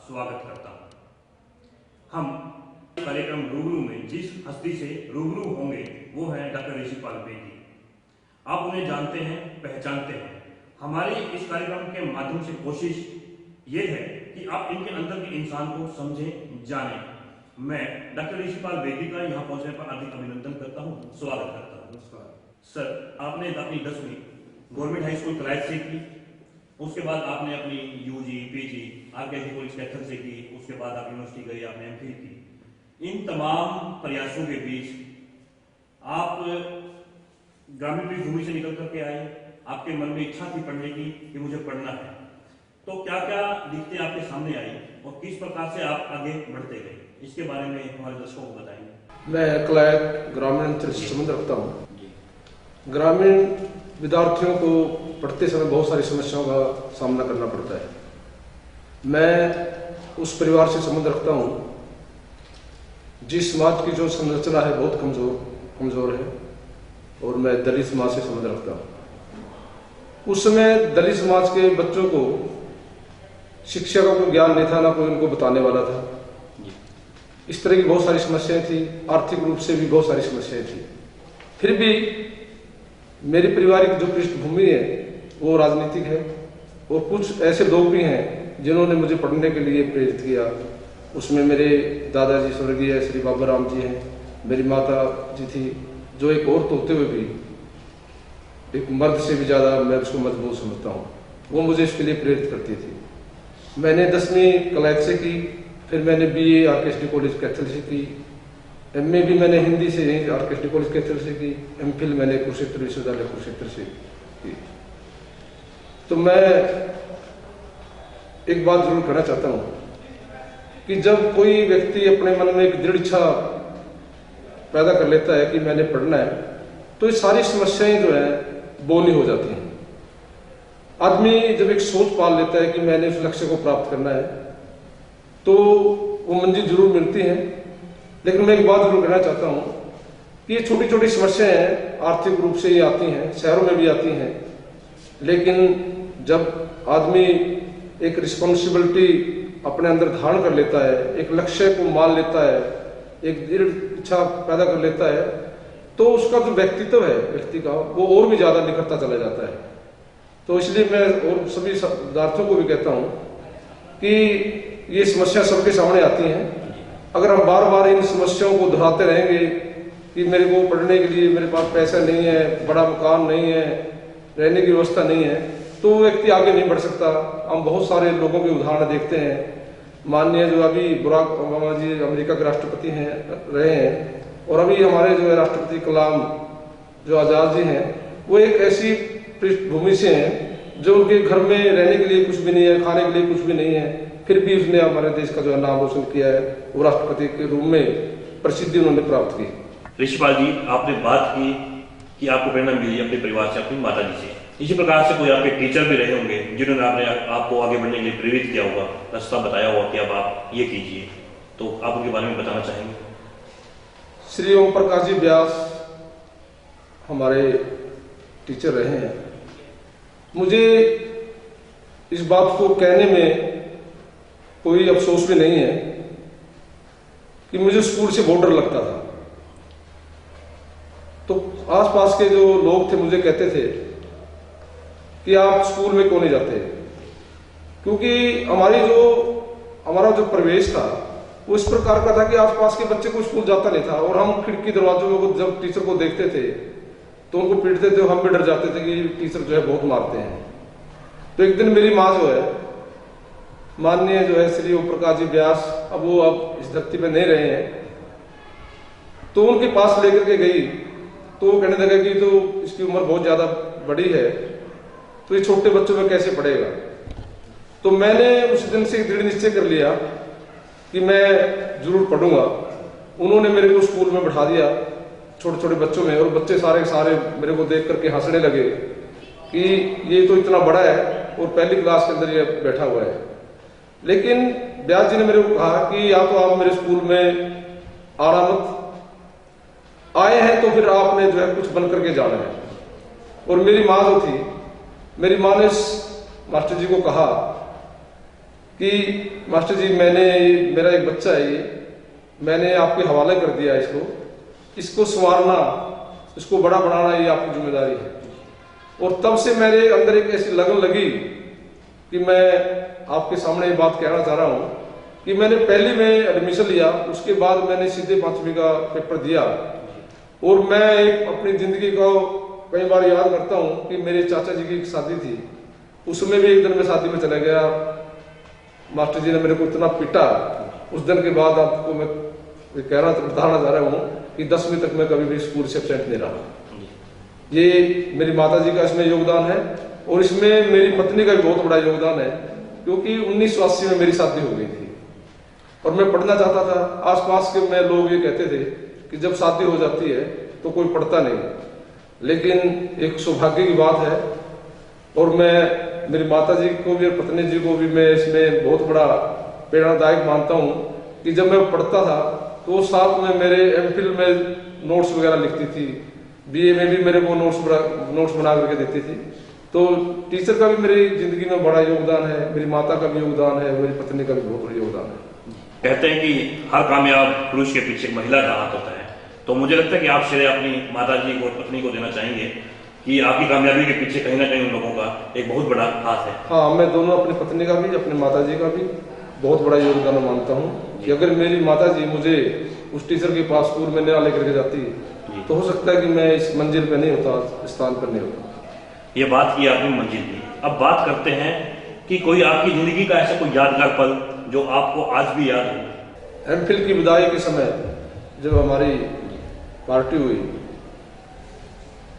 स्वागत करता हूं। हम कार्यक्रम रूबरू में जिस हस्ती से रूबरू होंगे वो है डॉक्टर ऋषिपाल बेदी। आप उन्हें जानते हैं, पहचानते हैं। हमारी इस कार्यक्रम के माध्यम से कोशिश ये है कि आप इनके अंदर के इंसान को समझें, जानें। मैं डॉक्टर ऋषिपाल बेदी का यहाँ पहुंचने पर हार्दिक अभिनंदन करता हूँ, स्वागत करता हूँ। नमस्कार सर, आपने अपनी 10वीं गवर्नमेंट हाई स्कूल कलायत से की, उसके बाद आपने अपनी UG, PG RKSD college Kaithal से की, उसके बाद आप यूनिवर्सिटी गए, आपने एमफिल की। इन तमाम प्रयासों के बीच आप ग्रामीण पृष्ठभूमि से निकल करके आए, आपके मन में इच्छा थी पढ़ने की कि मुझे पढ़ना है। तो क्या क्या दिक्कतें आपके सामने आई और किस प्रकार से आप आगे बढ़ते गए, इसके बारे में हमारे दर्शकों को बताएंगे। मैं कलायत ग्रामीण अंचल से संबंध रखता हूँ। ग्रामीण विद्यार्थियों को पढ़ते समय बहुत सारी समस्याओं का सामना करना पड़ता है। मैं उस परिवार से संबंध रखता हूँ जिस समाज की जो संरचना है बहुत कमजोर है, और मैं दलित समाज से संबंध रखता हूँ। उस समय दलित समाज के बच्चों को शिक्षा का कोई ज्ञान नहीं था, ना कोई उनको बताने वाला था। इस तरह की बहुत सारी समस्याएं थी, आर्थिक रूप से भी बहुत सारी समस्याएं थी। फिर भी मेरी पारिवारिक जो पृष्ठभूमि है वो राजनीतिक है, और कुछ ऐसे लोग भी हैं जिन्होंने मुझे पढ़ने के लिए प्रेरित किया। उसमें मेरे दादाजी स्वर्गीय श्री बाबा राम जी हैं, मेरी माता जी थी जो एक औरत होते हुए भी एक मर्द से भी ज़्यादा मैं उसको मजबूत समझता हूँ। वो मुझे इसके लिए प्रेरित करती थी। मैंने 10वीं कलायत से की, फिर मैंने BA आरकेएसडी कॉलेज कैथल से की, MA भी मैंने हिंदी से यहीं आरकेएसडी कॉलेज कैथल से की, MPhil मैंने कुरुक्षेत्र विश्वविद्यालय कुरुक्षेत्र से की। तो मैं एक बात जरूर कहना चाहता हूँ कि जब कोई व्यक्ति अपने मन में एक दृढ़ इच्छा पैदा कर लेता है कि मैंने पढ़ना है, तो ये सारी समस्याएं जो है बोनी हो जाती हैं। आदमी जब एक सोच पाल लेता है कि मैंने उस लक्ष्य को प्राप्त करना है, तो वो मंजिल जरूर मिलती है। लेकिन मैं एक बात जरूर कहना चाहता हूँ कि ये छोटी छोटी समस्याएं हैं, आर्थिक रूप से ये आती हैं, शहरों में भी आती हैं। लेकिन जब आदमी एक रिस्पॉन्सिबिलिटी अपने अंदर धारण कर लेता है, एक लक्ष्य को मान लेता है, एक दृढ़ इच्छा पैदा कर लेता है, तो उसका जो व्यक्तित्व है व्यक्ति का, वो और भी ज्यादा निखरता चला जाता है। तो इसलिए मैं और सभी विद्यार्थियों को भी कहता हूँ कि ये समस्या सबके सामने आती हैं। अगर हम बार बार इन समस्याओं को दोहराते रहेंगे कि मेरे को पढ़ने के लिए मेरे पास पैसा नहीं है, बड़ा मकान नहीं है, रहने की व्यवस्था नहीं है, तो व्यक्ति आगे नहीं बढ़ सकता। हम बहुत सारे लोगों के उदाहरण देखते हैं। माननीय जो अभी बराक ओबामा जी अमेरिका के राष्ट्रपति रहे हैं, और अभी हमारे जो है राष्ट्रपति कलाम जो आज़ाद जी हैं, वो एक ऐसी पृष्ठभूमि से हैं जो उनके घर में रहने के लिए कुछ भी नहीं है, खाने के लिए कुछ भी नहीं है, फिर भी उसने हमारे देश का जो है नाम रोशन किया है। वो राष्ट्रपति के रूप में प्रसिद्धि उन्होंने प्राप्त की। ऋषिपाल जी, आपने बात की कि आपको प्रेरणा मिली अपने परिवार से, अपनी माता जी से। इसी प्रकार से कोई आपके टीचर भी रहे होंगे जिन्होंने आपको आगे बढ़ने के लिए प्रेरित किया होगा, रास्ता बताया होगा कि अब आप ये कीजिए, तो आप उनके बारे में बताना चाहेंगे। श्री ओम प्रकाश जी व्यास हमारे टीचर रहे हैं। मुझे इस बात को कहने में कोई अफसोस भी नहीं है कि मुझे स्कूल से बहुत डर लगता था। तो आसपास के जो लोग थे मुझे कहते थे कि आप स्कूल में क्यों नहीं जाते, क्योंकि हमारा जो प्रवेश था वो इस प्रकार का था कि आसपास के बच्चे को स्कूल जाता नहीं था, और हम खिड़की दरवाजों में जब टीचर को देखते थे तो उनको पीटते थे। हम भी डर जाते थे कि टीचर जो है बहुत मारते हैं। तो एक दिन मेरी माँ जो है, माननीय जो है श्री ओम प्रकाश जी व्यास, अब इस धरती पे नहीं रहे हैं, तो उनके पास लेकर के गई। तो वो कहने लगा कि तो इसकी उम्र बहुत ज्यादा बड़ी है, तो ये छोटे बच्चों में कैसे पढ़ेगा। तो मैंने उस दिन से दृढ़ निश्चय कर लिया कि मैं जरूर पढ़ूंगा। उन्होंने मेरे को स्कूल में बैठा दिया छोटे छोटे बच्चों में, और बच्चे सारे मेरे को देख करके हंसने लगे कि ये तो इतना बड़ा है और पहली क्लास के अंदर ये बैठा हुआ है। लेकिन व्यास जी ने मेरे को कहा कि या तो आप मेरे स्कूल में आना मत, आए हैं तो फिर आपने जो है कुछ बन करके जाना है। और मेरी माँ जो थी, मेरी माँ ने मास्टर जी को कहा कि मास्टर जी मेरा एक बच्चा है, ये मैंने आपके हवाले कर दिया इसको संवारना, इसको बड़ा बनाना ये आपकी जिम्मेदारी है। और तब से मेरे अंदर एक ऐसी लगन लगी कि मैं आपके सामने ये बात कहना चाह रहा हूँ कि मैंने पहले में एडमिशन लिया, उसके बाद मैंने सीधे 5वीं का पेपर दिया। और मैं एक अपनी जिंदगी को कई बार याद करता हूँ कि मेरे चाचा जी की एक शादी थी, उसमें भी एक दिन मैं शादी में चला गया, मास्टर जी ने मेरे को इतना पीटा। उस दिन के बाद आपको मैं बताना चाह रहा हूँ कि 10वीं तक मैं कभी भी स्कूल से एब्सेंट नहीं रहा। ये मेरी माता जी का इसमें योगदान है और इसमें मेरी पत्नी का भी बहुत बड़ा योगदान है, क्योंकि 1980 में मेरी शादी हो गई थी और मैं पढ़ना चाहता था। आसपास के में लोग ये कहते थे कि जब शादी हो जाती है तो कोई पढ़ता नहीं, लेकिन एक सौभाग्य की बात है। और मैं मेरी माता जी को भी और पत्नी जी को भी मैं इसमें बहुत बड़ा प्रेरणादायक मानता हूँ कि जब मैं पढ़ता था तो साथ में मेरे एमफिल में नोट्स वगैरह लिखती थी, बीए में भी मेरे को नोट्स बना करके देती थी। तो टीचर का भी मेरी जिंदगी में बड़ा योगदान है, मेरी माता का भी योगदान है, मेरी पत्नी का भी बहुत बड़ा योगदान है। कहते हैं कि हर कामयाब पुरुष के पीछे एक महिला का हाथ होता है, तो मुझे लगता है कि आप श्रेय अपनी माता जी को और पत्नी को देना चाहेंगे कि आपकी कामयाबी के पीछे कहीं ना कहीं उन लोगों का एक बहुत बड़ा हाथ है। हाँ, मैं दोनों अपनी पत्नी का भी अपनी माता जी का भी बहुत बड़ा योगदान मानता हूँ कि अगर मेरी माता जी मुझे उस टीचर के पास स्कूल में ना लेकर के जाती तो हो सकता है कि मैं इस मंजिल पे नहीं होता, इस स्थान पर नहीं होता। ये बात की आपने मंजिल की। अब बात करते हैं कि कोई आपकी जिंदगी का ऐसा कोई यादगार पल जो आपको आज भी याद हो। एमफिल की विदाई के समय जब हमारी पार्टी हुई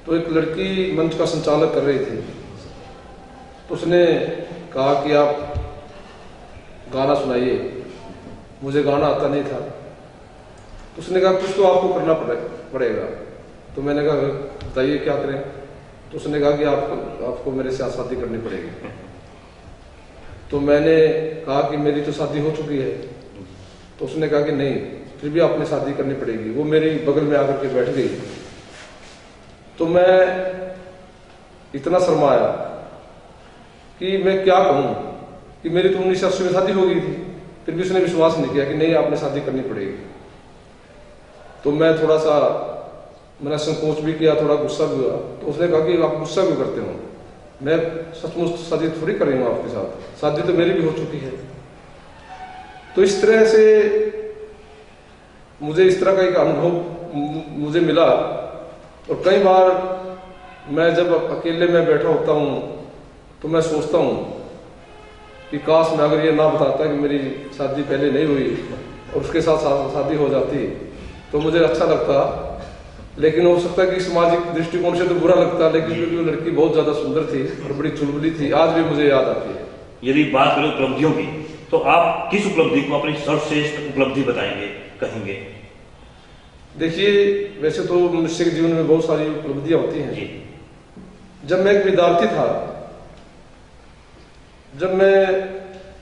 तो एक लड़की मंच का संचालक कर रही थी, तो उसने कहा कि आप गाना सुनाइए। मुझे गाना आता नहीं था, तो उसने कहा कुछ तो आपको करना पड़ेगा। तो मैंने कहा बताइए क्या करें। तो उसने कहा कि आपको मेरे साथ शादी करनी पड़ेगी। तो मैंने कहा कि मेरी तो शादी हो चुकी है। तो उसने कहा कि नहीं, फिर भी आपने शादी करनी पड़ेगी। वो मेरी बगल में आकर के बैठ गई। तो मैं इतना शर्माया कि मैं क्या कहूँ कि मेरी तो 1980 में शादी हो गई थी। फिर भी उसने विश्वास नहीं किया कि नहीं आपने शादी करनी पड़ेगी। तो मैं थोड़ा सा मैंने संकोच भी किया, थोड़ा गुस्सा भी हुआ। तो उसने कहा कि आप गुस्सा क्यों करते हो, मैं सचमुच शादी थोड़ी कर रही हूँ आपके साथ, शादी तो मेरी भी हो चुकी है। तो इस तरह से मुझे इस तरह का एक अनुभव मुझे मिला। और कई बार मैं जब अकेले में बैठा होता हूँ तो मैं सोचता हूँ कि काश मैं अगर ये ना बताता कि मेरी शादी पहले नहीं हुई और उसके साथ शादी हो जाती तो मुझे अच्छा लगता। लेकिन हो सकता है कि सामाजिक दृष्टिकोण से तो बुरा लगता, लेकिन क्योंकि वो लड़की बहुत ज्यादा सुंदर थी और बड़ी चुलबुली थी, आज भी मुझे याद आती है। यदि बात करें उपलब्धियों की, तो आप किस उपलब्धि को अपनी सर्वश्रेष्ठ उपलब्धि बताएंगे, कहेंगे? देखिए, वैसे तो मनुष्य के जीवन में बहुत सारी उपलब्धियां होती हैं। जब मैं एक विद्यार्थी था, जब मैं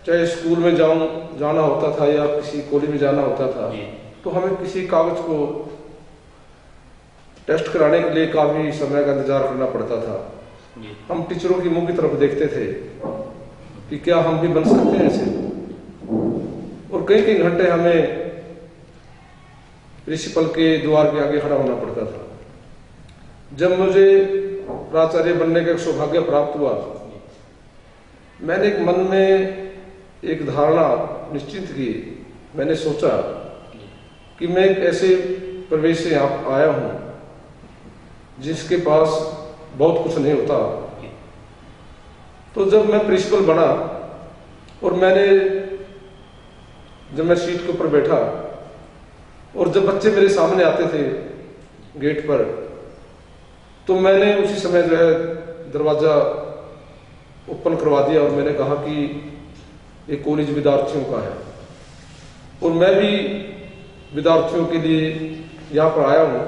चाहे स्कूल में जाना होता था या किसी कॉलेज में जाना होता था, तो हमें किसी कागज को टेस्ट कराने के लिए काफी समय का इंतजार करना पड़ता था। हम टीचरों की मुंह की तरफ देखते थे कि क्या हम भी बन सकते हैं ऐसे, और कई कई घंटे हमें प्रिंसिपल के द्वार के आगे खड़ा होना पड़ता था। जब मुझे प्राचार्य बनने का सौभाग्य प्राप्त हुआ, मैंने एक मन में एक धारणा निश्चित की। मैंने सोचा कि मैं एक ऐसे प्रवेश से आया हूं जिसके पास बहुत कुछ नहीं होता। तो जब मैं प्रिंसिपल बना और जब मैं सीट के ऊपर बैठा और जब बच्चे मेरे सामने आते थे गेट पर, तो मैंने उसी समय जो है दरवाजा ओपन करवा दिया और मैंने कहा कि ये कॉलेज विद्यार्थियों का है और मैं भी विद्यार्थियों के लिए यहाँ पर आया हूँ।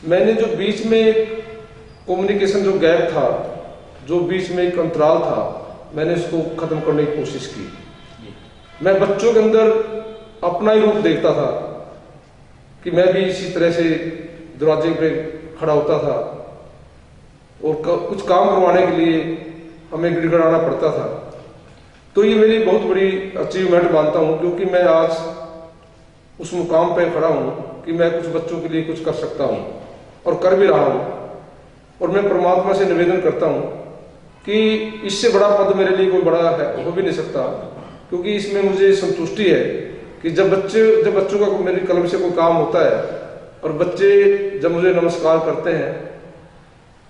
मैंने जो बीच में एक कम्युनिकेशन जो गैप था, जो बीच में एक अंतराल था, मैंने इसको खत्म करने की कोशिश की। मैं बच्चों के अंदर अपना ही रूप देखता था कि मैं भी इसी तरह से दरवाजे पे खड़ा होता था और कुछ काम करवाने के लिए हमें गिड़गिड़ाना पड़ता था। तो ये मेरी बहुत बड़ी अचीवमेंट मानता हूँ, क्योंकि मैं आज उस मुकाम पे खड़ा हूँ कि मैं कुछ बच्चों के लिए कुछ कर सकता हूँ और कर भी रहा हूँ। और मैं परमात्मा से निवेदन करता हूँ कि इससे बड़ा पद मेरे लिए कोई बड़ा है हो भी नहीं सकता, क्योंकि इसमें मुझे संतुष्टि है कि जब बच्चों का मेरी कलम से कोई काम होता है और बच्चे जब मुझे नमस्कार करते हैं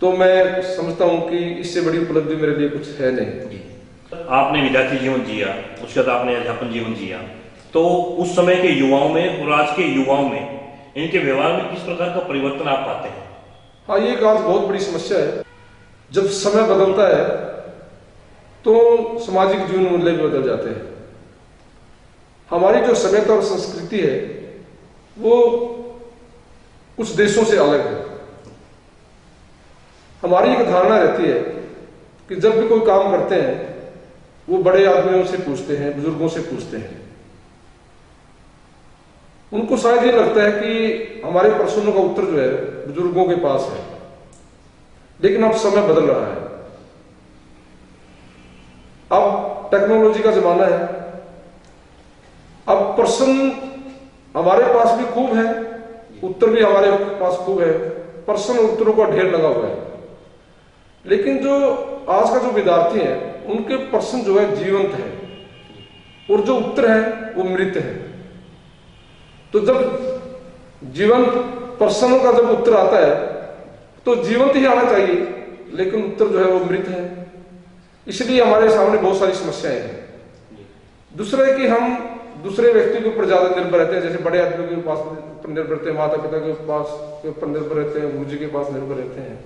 तो मैं समझता हूँ कि इससे बड़ी उपलब्धि मेरे लिए कुछ है नहीं। आपने विद्यार्थी जीवन जिया, उसके बाद आपने अध्यापन जीवन जिया, तो उस समय के युवाओं में और आज के युवाओं में इनके व्यवहार में किस प्रकार का परिवर्तन आप पाते हैं? हाँ, ये एक आज बहुत बड़ी समस्या है। जब समय बदलता है तो सामाजिक जीवन मूल्य भी बदल जाते हैं। हमारी जो सभ्यता और संस्कृति है वो कुछ देशों से अलग है। हमारी एक धारणा रहती है कि जब भी कोई काम करते हैं वो बड़े आदमियों से पूछते हैं, बुजुर्गों से पूछते हैं। उनको शायद ये लगता है कि हमारे प्रश्नों का उत्तर जो है बुजुर्गों के पास है, लेकिन अब समय बदल रहा है। अब टेक्नोलॉजी का जमाना है। अब प्रश्न हमारे पास भी खूब है, उत्तर भी हमारे पास खूब है, प्रश्न और उत्तरों का ढेर लगा हुआ है। लेकिन जो आज का जो विद्यार्थी है उनके प्रश्न जो है जीवंत है और जो उत्तर है वो मृत है। तो जब जीवंत प्रश्नों का जब उत्तर आता है तो जीवंत ही आना चाहिए, लेकिन उत्तर जो है वो मृत है। इसलिए हमारे सामने बहुत सारी समस्याएं हैं। दूसरा है कि हम दूसरे व्यक्ति के ऊपर ज्यादा निर्भर रहते हैं, जैसे बड़े आदमियों के पास पर निर्भर रहते हैं, माता पिता के पास के ऊपर निर्भर रहते हैं, गुरु जी के पास निर्भर रहते हैं।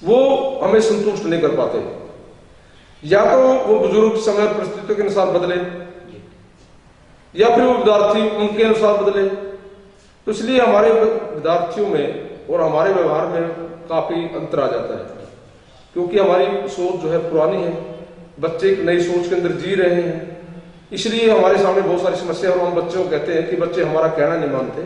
वो हमें संतुष्ट नहीं कर पाते। या तो वो बुजुर्ग समय परिस्थितियों के अनुसार बदले या फिर वो विद्यार्थी उनके अनुसार बदले। तो इसलिए हमारे विद्यार्थियों में और हमारे व्यवहार में काफी अंतर आ जाता है, क्योंकि हमारी सोच जो है पुरानी है, बच्चे एक नई सोच के अंदर जी रहे हैं। इसलिए हमारे सामने बहुत सारी समस्या। और हम बच्चों को कहते हैं कि बच्चे हमारा कहना नहीं मानते,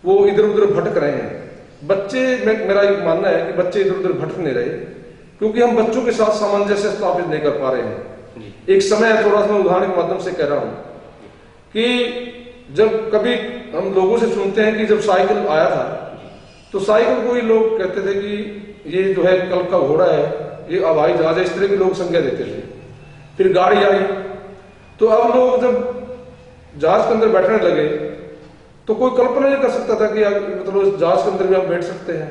वो इधर उधर भटक रहे हैं। बच्चे मेरा एक मानना है कि बच्चे इधर उधर भटक नहीं रहे, क्योंकि हम बच्चों के साथ सामंजस्य स्थापित नहीं कर पा रहे हैं। एक समय है, थोड़ा सा उदाहरण के माध्यम से कह रहा हूं कि जब कभी हम लोगों से सुनते हैं कि जब साइकिल आया था तो साइकिल को ही लोग कहते थे कि ये जो है कल का घोड़ा है, ये हवाई जहाज है, इस तरह के लोग संज्ञा देते थे। फिर गाड़ी आई तो अब लोग जब जहाज के अंदर बैठने लगे तो कोई कल्पना नहीं कर सकता था कि मतलब जहाज के अंदर भी हम बैठ सकते हैं।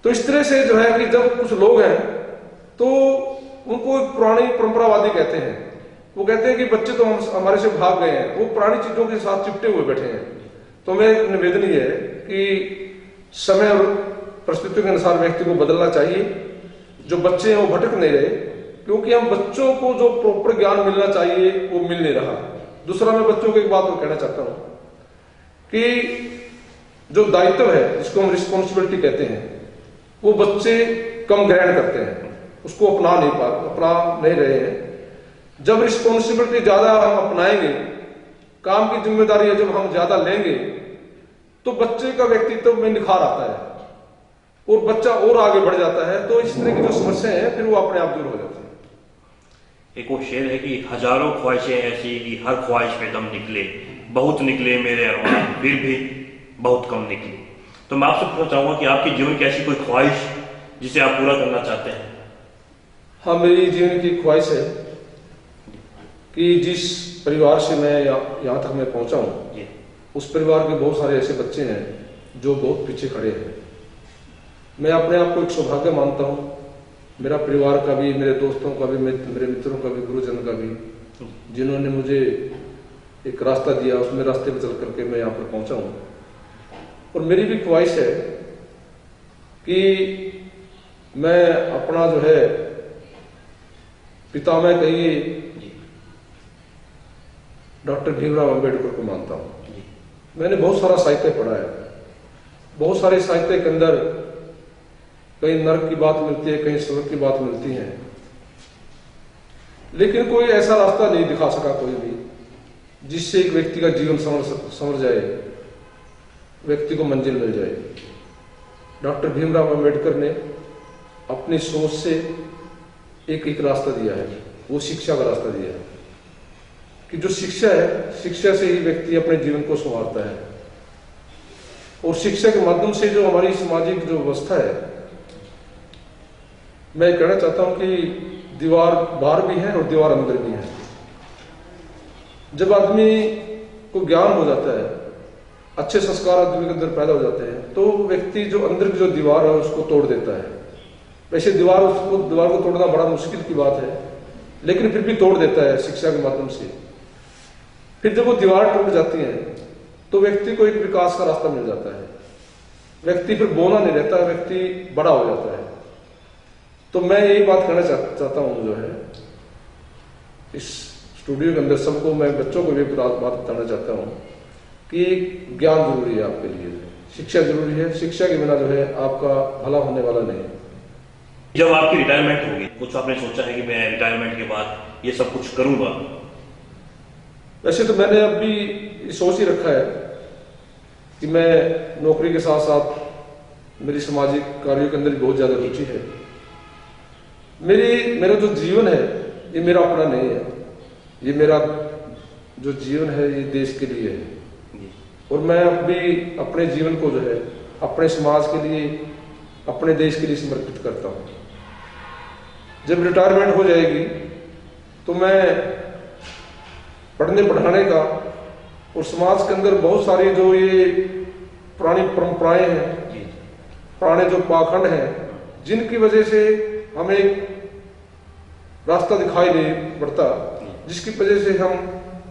तो इस तरह से जो है कि जब कुछ लोग हैं तो उनको एक पुरानी परंपरावादी कहते हैं। वो कहते हैं कि बच्चे तो हमारे से भाग गए हैं, वो पुरानी चीजों के साथ चिपटे हुए बैठे हैं। तो मेरा निवेदन ये है कि समय और परिस्थितियों के अनुसार व्यक्ति को बदलना चाहिए। जो बच्चे हैं वो भटक नहीं रहे, क्योंकि हम बच्चों को जो प्रॉपर ज्ञान मिलना चाहिए वो मिल नहीं रहा। दूसरा, मैं बच्चों को एक बात और कहना चाहता हूं कि जो दायित्व है जिसको हम रिस्पॉन्सिबिलिटी कहते हैं वो बच्चे कम ग्रहण करते हैं, उसको अपना नहीं रहे हैं। जब रिस्पॉन्सिबिलिटी ज्यादा हम अपनाएंगे, काम की जिम्मेदारी जब हम ज्यादा लेंगे तो बच्चे का व्यक्तित्व में निखार आता है और बच्चा और आगे बढ़ जाता है। तो इस तरह की जो समस्याएं हैं फिर वो अपने आप दूर हो जाती है। एक वो शेर है कि हजारों ख्वाहिशें ऐसी कि हर ख्वाहिश पे दम निकले, बहुत निकले मेरे अरमान फिर भी बहुत कम निकले। तो मैं आपसे पूछना चाहूंगा कि आपके जीवन की ऐसी कोई ख्वाहिश जिसे आप पूरा करना चाहते हैं? हाँ, मेरी जीवन की ख्वाहिश है कि जिस परिवार से मैं यहाँ तक मैं पहुंचा हूँ, उस परिवार के बहुत सारे ऐसे बच्चे हैं जो बहुत पीछे खड़े हैं। मैं अपने आप को एक सौभाग्य मानता हूँ, मेरा परिवार का भी, मेरे दोस्तों का भी, मेरे मित्रों का भी, गुरुजन का भी, जिन्होंने मुझे एक रास्ता दिया, उसमें रास्ते पर चल करके मैं यहाँ पर पहुंचा हूँ। और मेरी भी ख्वाहिश है कि मैं अपना जो है पितामह कहिए डॉक्टर भीमराव अंबेडकर को मानता हूँ। मैंने बहुत सारा साहित्य पढ़ा है, बहुत सारे साहित्य के अंदर कहीं नरक की बात मिलती है, कहीं स्वर्ग की बात मिलती है, लेकिन कोई ऐसा रास्ता नहीं दिखा सका कोई भी जिससे एक व्यक्ति का जीवन संवर जाए, व्यक्ति को मंजिल मिल जाए। डॉक्टर भीमराव अंबेडकर ने अपनी सोच से एक रास्ता दिया है वो शिक्षा का रास्ता दिया है कि जो शिक्षा है, शिक्षा से ही व्यक्ति अपने जीवन को संवारता है। और शिक्षा के माध्यम से जो हमारी सामाजिक जो व्यवस्था है, मैं कहना चाहता हूं कि दीवार बाहर भी है और दीवार अंदर भी है। जब आदमी को ज्ञान हो जाता है, अच्छे संस्कार आदमी के अंदर पैदा हो जाते हैं, तो व्यक्ति जो अंदर की जो दीवार है उसको तोड़ देता है। वैसे दीवार को तोड़ना बड़ा मुश्किल की बात है, लेकिन फिर भी तोड़ देता है शिक्षा के माध्यम से। फिर जब वो दीवार टूट जाती है तो व्यक्ति को एक विकास का रास्ता मिल जाता है। व्यक्ति फिर बोना नहीं रहता, व्यक्ति बड़ा हो जाता है। तो मैं यही बात कहना चाहता हूं, जो है इस स्टूडियो के अंदर सबको, मैं बच्चों को भी बात बताना चाहता हूं कि ज्ञान जरूरी है आपके लिए, शिक्षा जरूरी है। शिक्षा के बिना जो है आपका भला होने वाला नहीं है। जब आपकी रिटायरमेंट होगी, कुछ आपने सोचा है कि मैं रिटायरमेंट के बाद ये सब कुछ करूंगा? वैसे तो मैंने अभी सोच ही रखा है कि मैं नौकरी के साथ साथ मेरी सामाजिक कार्यों के अंदर भी बहुत ज्यादा रुचि है। मेरा जो जीवन है ये मेरा अपना नहीं है, ये मेरा जो जीवन है ये देश के लिए है। और मैं अभी अपने जीवन को जो है अपने समाज के लिए, अपने देश के लिए समर्पित करता हूं। जब रिटायरमेंट हो जाएगी तो मैं पढ़ने पढ़ाने का और समाज के अंदर बहुत सारी जो ये पुरानी परंपराएं हैं, पुराने जो पाखंड हैं, जिनकी वजह से हमें रास्ता दिखाई नहीं पड़ता, जिसकी वजह से हम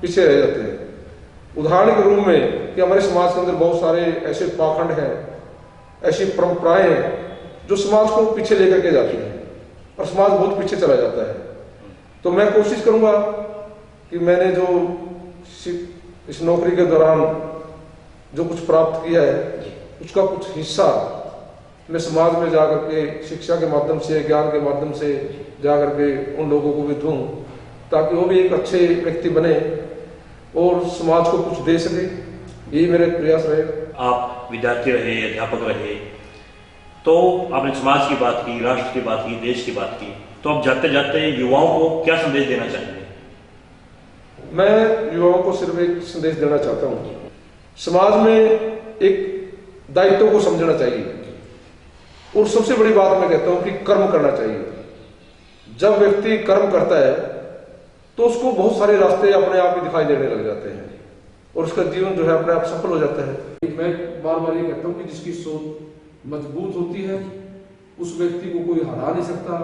पीछे रह जाते हैं। उदाहरण के रूप में कि हमारे समाज के अंदर बहुत सारे ऐसे पाखंड हैं, ऐसी परंपराएं हैं जो समाज को पीछे लेकर के जाती हैं और समाज बहुत पीछे चला जाता है। तो मैं कोशिश करूंगा कि मैंने जो इस नौकरी के दौरान जो कुछ प्राप्त किया है उसका कुछ हिस्सा मैं समाज में जाकर के शिक्षा के माध्यम से, ज्ञान के माध्यम से जाकर के उन लोगों को भी दूं, ताकि वो भी एक अच्छे व्यक्ति बने और समाज को कुछ दे सके। यही मेरे प्रयास रहे। आप विद्यार्थी रहे, अध्यापक रहे, तो आपने समाज की बात की, राष्ट्र की बात की, देश की बात की, तो आप जाते जाते युवाओं को क्या संदेश देना चाहेंगे? मैं युवाओं को सिर्फ एक संदेश देना चाहता हूं, समाज में एक दायित्व को समझना चाहिए और सबसे बड़ी बात मैं कहता हूं कि कर्म करना चाहिए। जब व्यक्ति कर्म करता है तो उसको बहुत सारे रास्ते अपने आप ही दिखाई देने लग जाते हैं और उसका जीवन जो है अपने आप सफल हो जाता है। मैं बार बार ये कहता हूं कि जिसकी सोच मजबूत होती है उस व्यक्ति को कोई हरा नहीं सकता,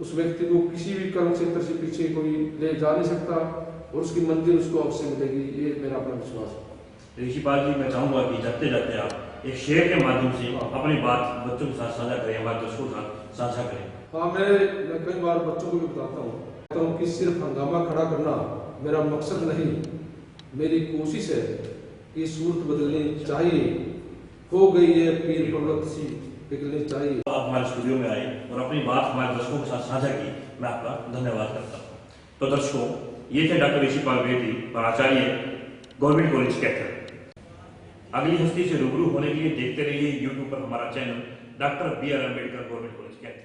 उस व्यक्ति को किसी भी कर्म क्षेत्र से पीछे कोई ले जा नहीं सकता और उसकी मंजिल उसको अवश्य मिलेगी। ये मेरा अपना विश्वास है। ऋषिपाल जी, मैं चाहूंगा कि जाते जाते आप एक शेर के माध्यम से अपनी बात बच्चों के साथ साझा करें, हमारे दर्शकों के साथ साझा करें। हाँ, मैं कई बार बच्चों को भी बताता हूँ कि सिर्फ हंगामा खड़ा करना मेरा मकसद नहीं, मेरी कोशिश है कि सूरत बदलनी चाहिए, हो गई है पीर पर्वत सी पिघलनी चाहिए। आप हमारे स्टूडियो में आए और अपनी बात हमारे दर्शकों के साथ साझा की, मैं आपका धन्यवाद करता हूँ। तो दर्शकों, ये थे डॉक्टर ऋषिपाल बेदी, प्राचार्य गवर्नमेंट कॉलेज कैथल। अगली हस्ती से रूबरू होने के लिए देखते रहिए यूट्यूब पर हमारा channel doctor BR Ambedkar government college Kaithal.